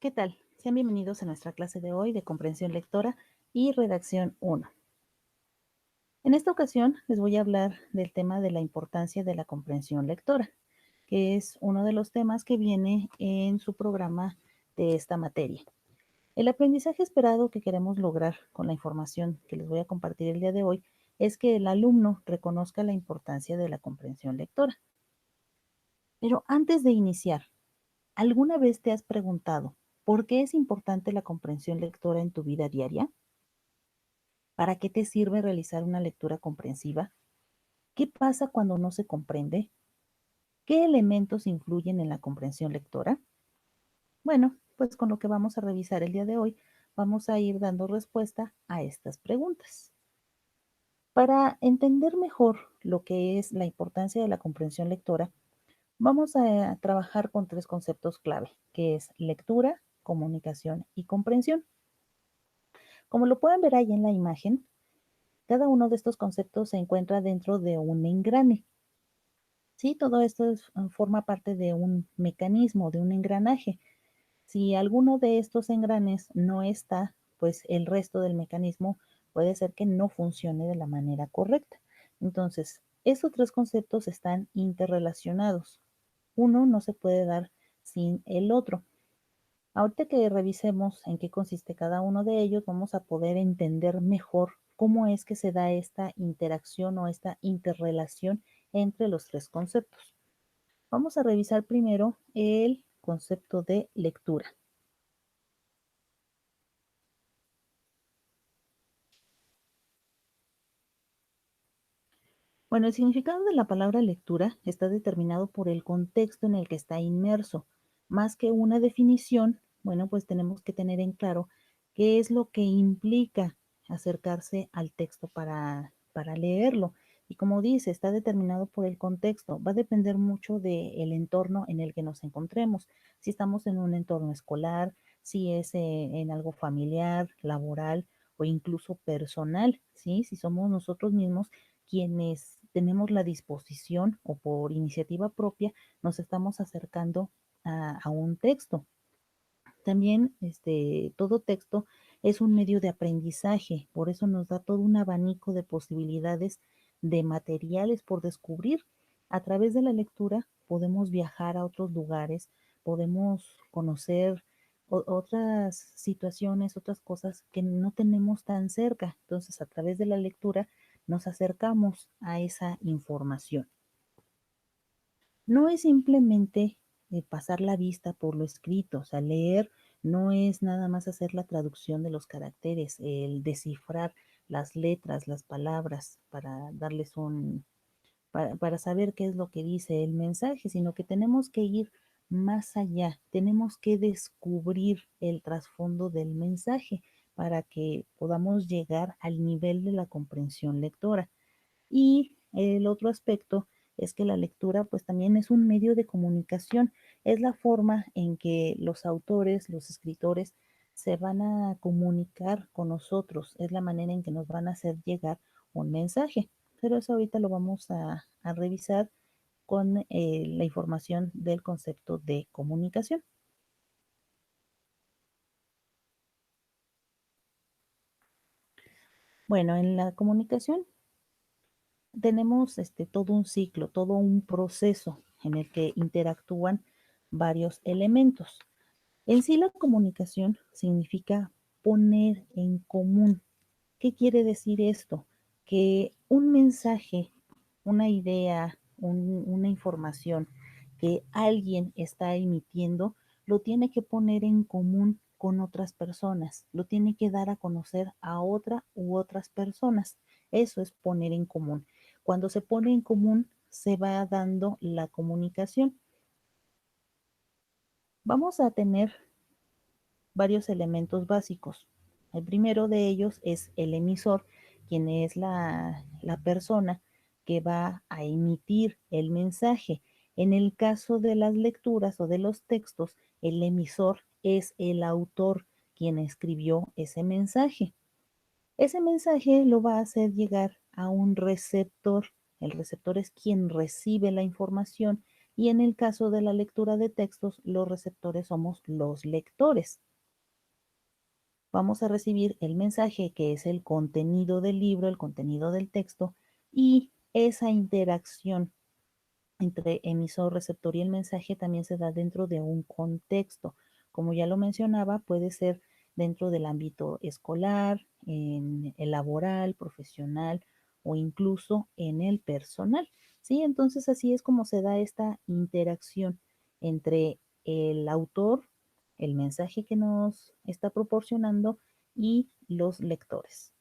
¿Qué tal? Sean bienvenidos a nuestra clase de hoy de comprensión lectora y redacción 1. En esta ocasión les voy a hablar del tema de la importancia de la comprensión lectora, que es uno de los temas que viene en su programa de esta materia. El aprendizaje esperado que queremos lograr con la información que les voy a compartir el día de hoy es que el alumno reconozca la importancia de la comprensión lectora. Pero antes de iniciar, ¿alguna vez te has preguntado por qué es importante la comprensión lectora en tu vida diaria? ¿Para qué te sirve realizar una lectura comprensiva? ¿Qué pasa cuando no se comprende? ¿Qué elementos influyen en la comprensión lectora? Bueno, pues con lo que vamos a revisar el día de hoy, vamos a ir dando respuesta a estas preguntas. Para entender mejor lo que es la importancia de la comprensión lectora, vamos a trabajar con tres conceptos clave, que es lectura, comunicación y comprensión. Como lo pueden ver ahí en la imagen, cada uno de estos conceptos se encuentra dentro de un engrane. Sí, todo esto forma parte de un mecanismo, de un engranaje. Si alguno de estos engranes no está, pues el resto del mecanismo puede ser que no funcione de la manera correcta. Entonces, estos tres conceptos están interrelacionados. Uno no se puede dar sin el otro. Ahorita que revisemos en qué consiste cada uno de ellos, vamos a poder entender mejor cómo es que se da esta interacción o esta interrelación entre los tres conceptos. Vamos a revisar primero el concepto de lectura. Bueno, el significado de la palabra lectura está determinado por el contexto en el que está inmerso. Más que una definición, bueno, pues tenemos que tener en claro qué es lo que implica acercarse al texto para leerlo. Y como dice, está determinado por el contexto. Va a depender mucho del entorno en el que nos encontremos. Si estamos en un entorno escolar, si es en algo familiar, laboral o incluso personal, ¿sí? Si somos nosotros mismos quienes tenemos la disposición o por iniciativa propia nos estamos acercando a un texto. También todo texto es un medio de aprendizaje, por eso nos da todo un abanico de posibilidades de materiales por descubrir. A través de la lectura podemos viajar a otros lugares, podemos conocer otras situaciones, otras cosas que no tenemos tan cerca. Entonces, a través de la lectura nos acercamos a esa información. No es simplemente pasar la vista por lo escrito, o sea, leer no es nada más hacer la traducción de los caracteres, el descifrar las letras, las palabras para darles para saber qué es lo que dice el mensaje, sino que tenemos que ir más allá, tenemos que descubrir el trasfondo del mensaje para que podamos llegar al nivel de la comprensión lectora. Y el otro aspecto es que la lectura pues también es un medio de comunicación, es la forma en que los autores, los escritores se van a comunicar con nosotros, es la manera en que nos van a hacer llegar un mensaje. Pero eso ahorita lo vamos a revisar con la información del concepto de comunicación. Bueno, en la comunicación tenemos todo un ciclo, todo un proceso en el que interactúan varios elementos. En sí, la comunicación significa poner en común. ¿Qué quiere decir esto? Que un mensaje, una idea, una información que alguien está emitiendo, lo tiene que poner en común con otras personas, lo tiene que dar a conocer a otra u otras personas. Eso es poner en común. Cuando se pone en común, se va dando la comunicación. Vamos a tener varios elementos básicos. El primero de ellos es el emisor, quien es la persona que va a emitir el mensaje. En el caso de las lecturas o de los textos, el emisor es el autor quien escribió ese mensaje. Ese mensaje lo va a hacer llegar a un receptor. El receptor es quien recibe la información, Y en el caso de la lectura de textos, los receptores somos los lectores. Vamos a recibir el mensaje, que es el contenido del libro, el contenido del texto, y esa interacción entre emisor, receptor y el mensaje también se da dentro de un contexto. Como ya lo mencionaba, puede ser dentro del ámbito escolar, en el laboral, profesional o incluso en el personal. ¿Sí? Entonces así es como se da esta interacción entre el autor, el mensaje que nos está proporcionando y los lectores.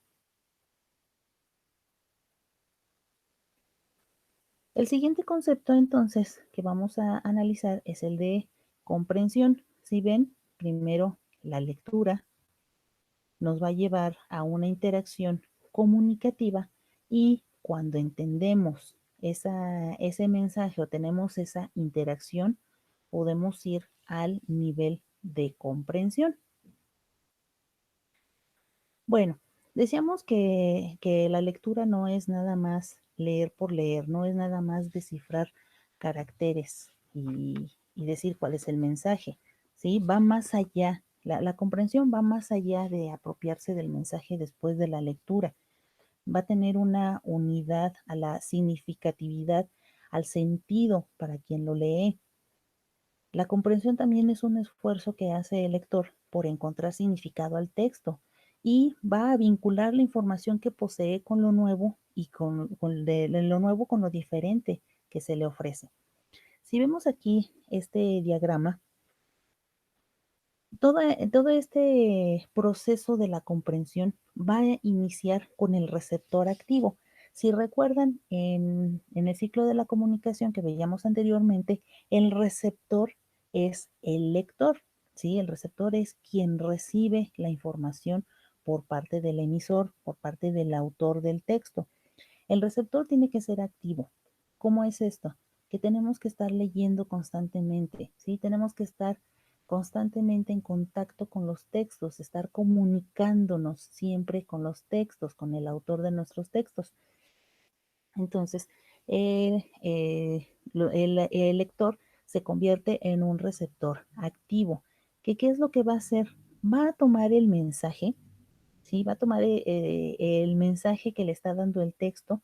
El siguiente concepto entonces que vamos a analizar es el de comprensión. Si ven, primero la lectura nos va a llevar a una interacción comunicativa y cuando entendemos ese mensaje o tenemos esa interacción, podemos ir al nivel de comprensión. Bueno, decíamos que la lectura no es nada más leer por leer, no es nada más descifrar caracteres y decir cuál es el mensaje, ¿sí? Va más allá, la comprensión va más allá de apropiarse del mensaje después de la lectura, va a tener una unidad a la significatividad, al sentido para quien lo lee. La comprensión también es un esfuerzo que hace el lector por encontrar significado al texto y va a vincular la información que posee con lo nuevo y con lo nuevo con lo diferente que se le ofrece. Si vemos aquí este diagrama, todo este proceso de la comprensión va a iniciar con el receptor activo. Si recuerdan, en el ciclo de la comunicación que veíamos anteriormente, el receptor es el lector, ¿sí? El receptor es quien recibe la información por parte del emisor, por parte del autor del texto. El receptor tiene que ser activo. ¿Cómo es esto? Que tenemos que estar leyendo constantemente, ¿sí? Tenemos que estar constantemente en contacto con los textos, estar comunicándonos siempre con los textos, con el autor de nuestros textos. Entonces, el lector se convierte en un receptor activo. ¿Qué es lo que va a hacer? Va a tomar el mensaje, ¿sí? Va a tomar el mensaje que le está dando el texto,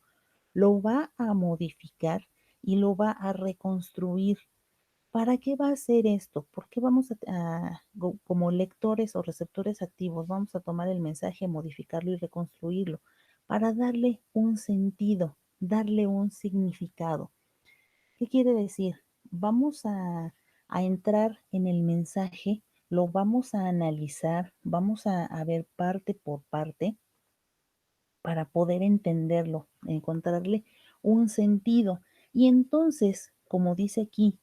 lo va a modificar y lo va a reconstruir. ¿Para qué va a hacer esto? ¿Por qué vamos como lectores o receptores activos, vamos a tomar el mensaje, modificarlo y reconstruirlo? Para darle un sentido, darle un significado. ¿Qué quiere decir? Vamos a entrar en el mensaje, lo vamos a analizar, vamos a ver parte por parte para poder entenderlo, encontrarle un sentido. Y entonces, como dice aquí,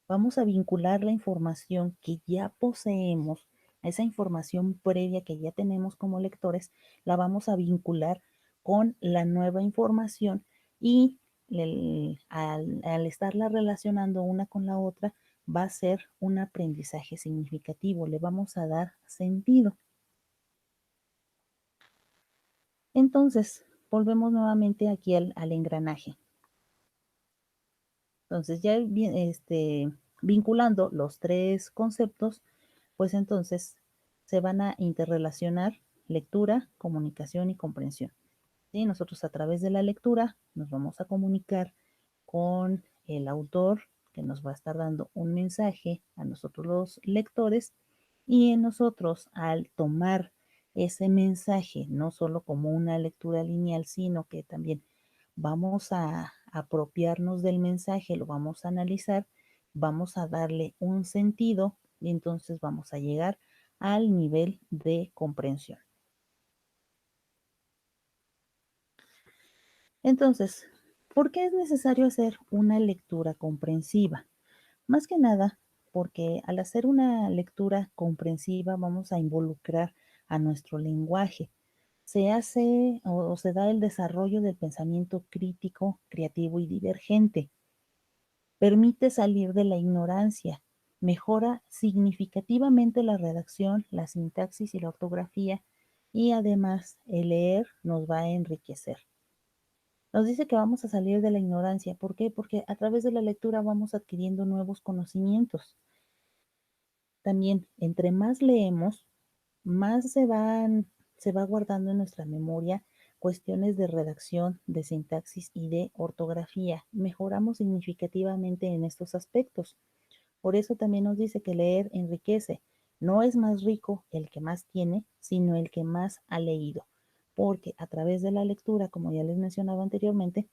vamos a vincular la información que ya poseemos, esa información previa que ya tenemos como lectores, la vamos a vincular con la nueva información y al estarla relacionando una con la otra, va a ser un aprendizaje significativo, le vamos a dar sentido. Entonces, volvemos nuevamente aquí al engranaje. Entonces, ya vinculando los tres conceptos, pues entonces se van a interrelacionar lectura, comunicación y comprensión. ¿Sí? Nosotros a través de la lectura nos vamos a comunicar con el autor que nos va a estar dando un mensaje a nosotros los lectores y en nosotros al tomar ese mensaje, no solo como una lectura lineal, sino que también vamos a apropiarnos del mensaje, lo vamos a analizar, vamos a darle un sentido y entonces vamos a llegar al nivel de comprensión. Entonces, ¿por qué es necesario hacer una lectura comprensiva? Más que nada, porque al hacer una lectura comprensiva vamos a involucrar a nuestro lenguaje. Se hace o se da el desarrollo del pensamiento crítico, creativo y divergente. Permite salir de la ignorancia, mejora significativamente la redacción, la sintaxis y la ortografía y además el leer nos va a enriquecer. Nos dice que vamos a salir de la ignorancia. ¿Por qué? Porque a través de la lectura vamos adquiriendo nuevos conocimientos. También, entre más leemos, más se va guardando en nuestra memoria cuestiones de redacción, de sintaxis y de ortografía. Mejoramos significativamente en estos aspectos. Por eso también nos dice que leer enriquece. No es más rico el que más tiene, sino el que más ha leído. Porque a través de la lectura, como ya les mencionaba anteriormente,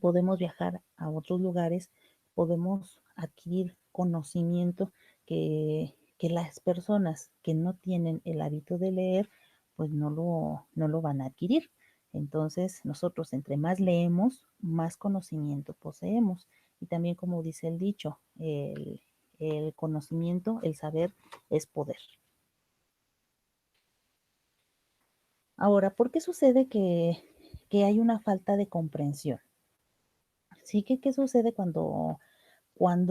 podemos viajar a otros lugares, podemos adquirir conocimiento que las personas que no tienen el hábito de leer, pues no lo van a adquirir. Entonces, nosotros entre más leemos, más conocimiento poseemos. Y también, como dice el dicho, el conocimiento, el saber es poder. Ahora, ¿por qué sucede que hay una falta de comprensión? Sí, ¿qué sucede cuando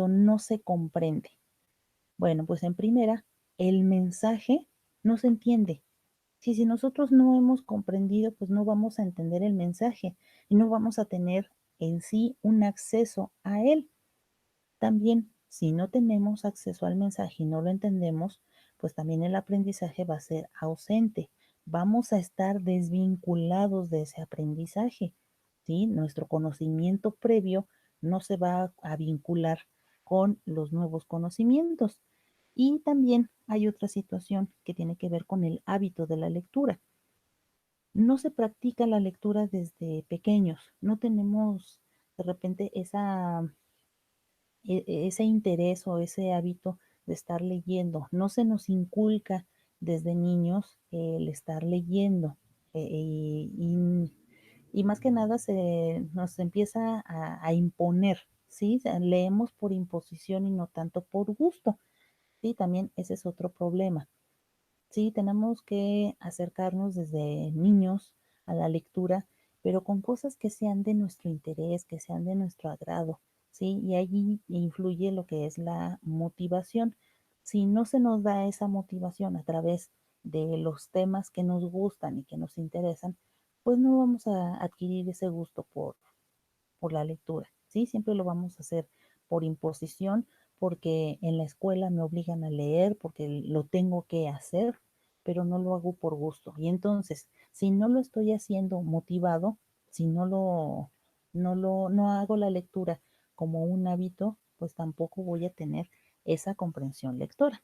no se comprende? Bueno, pues en primera, el mensaje no se entiende. Si nosotros no hemos comprendido, pues no vamos a entender el mensaje y no vamos a tener en sí un acceso a él. También, si no tenemos acceso al mensaje y no lo entendemos, pues también el aprendizaje va a ser ausente. Vamos a estar desvinculados de ese aprendizaje, ¿sí? Nuestro conocimiento previo no se va a vincular con los nuevos conocimientos. Y también hay otra situación que tiene que ver con el hábito de la lectura. No se practica la lectura desde pequeños, no tenemos de repente ese interés o ese hábito de estar leyendo. No se nos inculca desde niños el estar leyendo. Y más que nada se nos empieza a imponer, ¿sí? O sea, leemos por imposición y no tanto por gusto, ¿sí? También ese es otro problema. Sí, tenemos que acercarnos desde niños a la lectura, pero con cosas que sean de nuestro interés, que sean de nuestro agrado, ¿sí? Y allí influye lo que es la motivación. Si no se nos da esa motivación a través de los temas que nos gustan y que nos interesan, pues no vamos a adquirir ese gusto por la lectura, ¿sí? Siempre lo vamos a hacer por imposición, porque en la escuela me obligan a leer, porque lo tengo que hacer, pero no lo hago por gusto. Y entonces, si no lo estoy haciendo motivado, si no hago la lectura como un hábito, pues tampoco voy a tener esa comprensión lectora.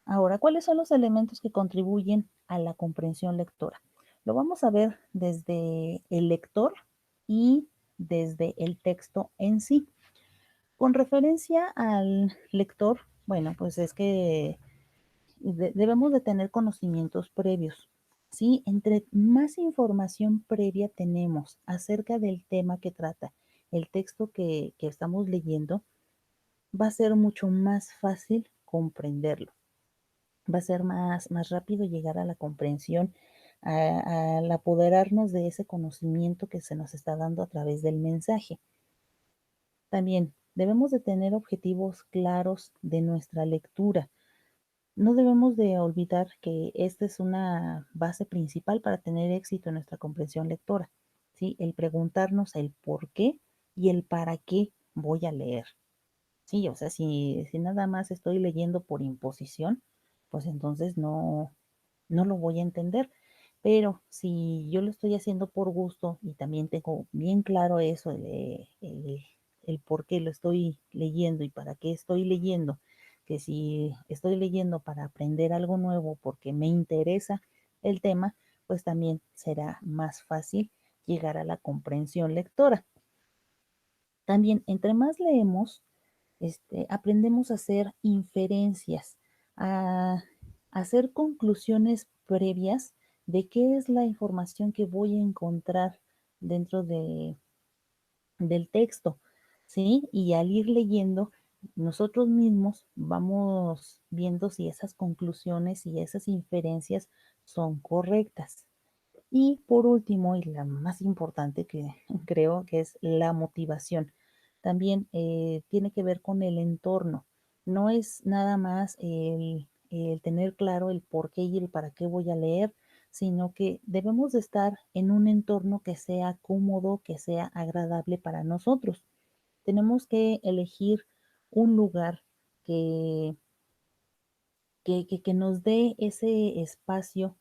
Ahora, ¿cuáles son los elementos que contribuyen a la comprensión lectora? Lo vamos a ver desde el lector y desde el texto en sí. Con referencia al lector, bueno, pues es que debemos de tener conocimientos previos. ¿Sí? Entre más información previa tenemos acerca del tema que trata el texto que estamos leyendo, va a ser mucho más fácil comprenderlo, va a ser más rápido llegar a la comprensión, al apoderarnos de ese conocimiento que se nos está dando a través del mensaje. También debemos de tener objetivos claros de nuestra lectura. No debemos de olvidar que esta es una base principal para tener éxito en nuestra comprensión lectora, ¿sí? El preguntarnos el por qué y el para qué voy a leer. Sí, o sea, si nada más estoy leyendo por imposición, pues entonces no lo voy a entender. Pero si yo lo estoy haciendo por gusto y también tengo bien claro eso, el por qué lo estoy leyendo y para qué estoy leyendo, que si estoy leyendo para aprender algo nuevo porque me interesa el tema, pues también será más fácil llegar a la comprensión lectora. También, entre más leemos, aprendemos a hacer inferencias, a hacer conclusiones previas de qué es la información que voy a encontrar dentro del texto, ¿sí? Y al ir leyendo, nosotros mismos vamos viendo si esas conclusiones y esas inferencias son correctas. Y por último, y la más importante que creo que es la motivación, también tiene que ver con el entorno. No es nada más el tener claro el por qué y el para qué voy a leer, sino que debemos de estar en un entorno que sea cómodo, que sea agradable para nosotros. Tenemos que elegir un lugar que, que nos dé ese espacio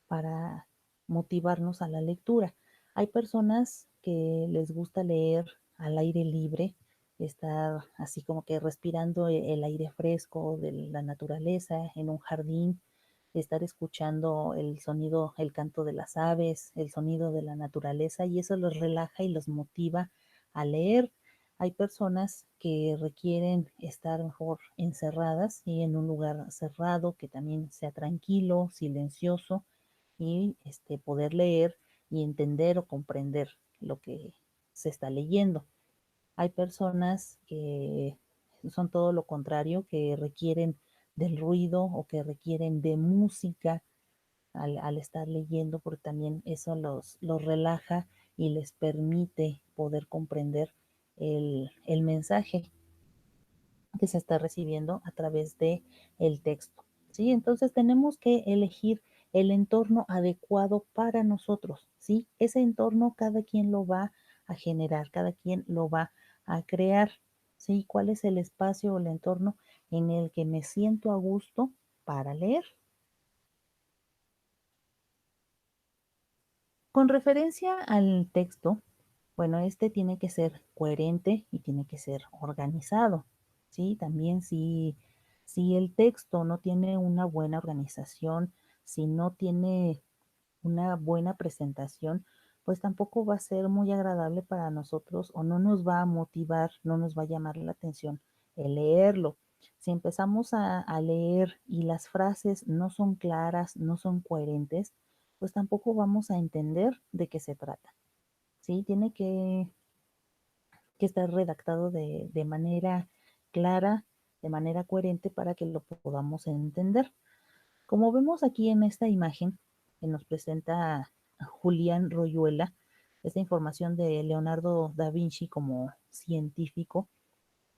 para motivarnos a la lectura. Hay personas que les gusta leer al aire libre, estar así como que respirando el aire fresco de la naturaleza en un jardín, estar escuchando el sonido, el canto de las aves, el sonido de la naturaleza, y eso los relaja y los motiva a leer. Hay personas que requieren estar mejor encerradas y en un lugar cerrado que también sea tranquilo, silencioso, y poder leer y entender o comprender lo que se está leyendo. Hay personas que son todo lo contrario, que requieren del ruido o que requieren de música al estar leyendo, porque también eso los relaja y les permite poder comprender el mensaje que se está recibiendo a través de el texto. ¿Sí? Entonces tenemos que elegir el entorno adecuado para nosotros. ¿Sí? Ese entorno cada quien lo va a generar, cada quien lo va a crear. ¿Sí? ¿Cuál es el espacio o el entorno en el que me siento a gusto para leer? Con referencia al texto, bueno, este tiene que ser coherente y tiene que ser organizado, ¿sí? También si el texto no tiene una buena organización, si no tiene una buena presentación, pues tampoco va a ser muy agradable para nosotros o no nos va a motivar, no nos va a llamar la atención el leerlo. Si empezamos a leer y las frases no son claras, no son coherentes, pues tampoco vamos a entender de qué se trata. ¿Sí? Tiene que estar redactado de manera clara, de manera coherente para que lo podamos entender. Como vemos aquí en esta imagen que nos presenta Julián Royuela, esta información de Leonardo da Vinci como científico,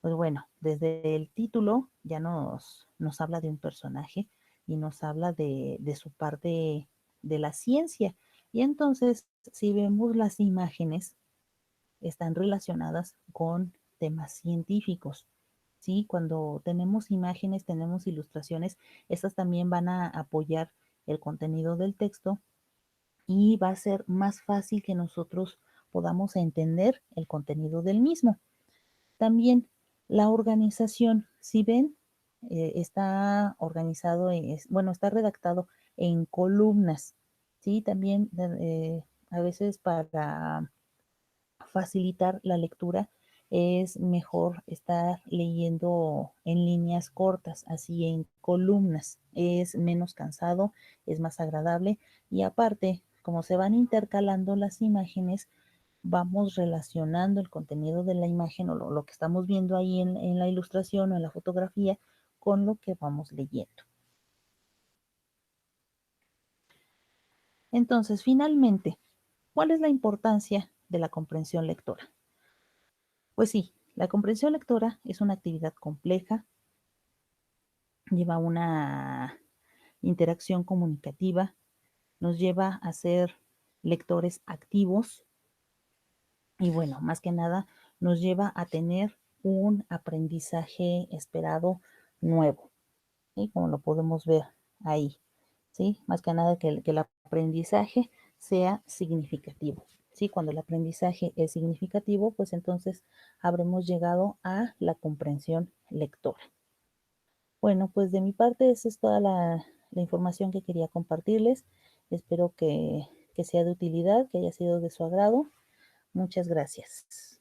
pues bueno, desde el título ya nos habla de un personaje y nos habla de su parte de la ciencia. Y entonces, si vemos las imágenes, están relacionadas con temas científicos. ¿Sí? Cuando tenemos imágenes, tenemos ilustraciones, estas también van a apoyar el contenido del texto y va a ser más fácil que nosotros podamos entender el contenido del mismo. También la organización, si ven, está organizado, bueno, está redactado en columnas, ¿sí? También a veces para facilitar la lectura es mejor estar leyendo en líneas cortas, así en columnas. Es menos cansado, es más agradable y aparte, como se van intercalando las imágenes, vamos relacionando el contenido de la imagen o lo que estamos viendo ahí en la ilustración o en la fotografía con lo que vamos leyendo. Entonces, finalmente, ¿cuál es la importancia de la comprensión lectora? Pues sí, la comprensión lectora es una actividad compleja, lleva una interacción comunicativa, nos lleva a ser lectores activos y bueno, más que nada nos lleva a tener un aprendizaje esperado nuevo, ¿sí? Como lo podemos ver ahí, ¿sí? Más que nada que el aprendizaje sea significativo, ¿sí? Cuando el aprendizaje es significativo, pues entonces habremos llegado a la comprensión lectora. Bueno, pues de mi parte esa es toda la información que quería compartirles. Espero que sea de utilidad, que haya sido de su agrado. Muchas gracias.